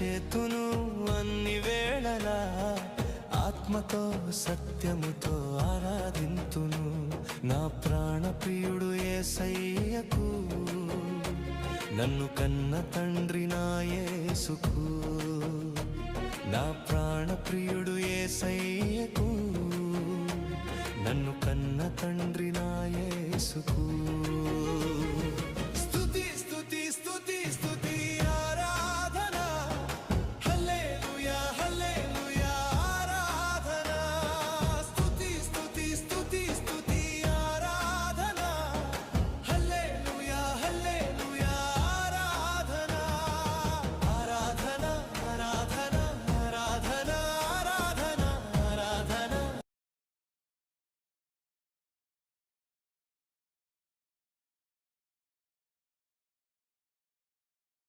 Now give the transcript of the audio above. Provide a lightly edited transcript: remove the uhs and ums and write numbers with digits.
చేతును అన్ని వేళలా ఆత్మతో సత్యముతో ఆరాధింతును. నా ప్రాణప్రియుడు యేసయ్యకు, నన్ను కన్న తండ్రి నా యేసుకు. నా ప్రాణప్రియుడు యేసయ్యకు, నన్ను కన్న తండ్రి నా యేసుకు.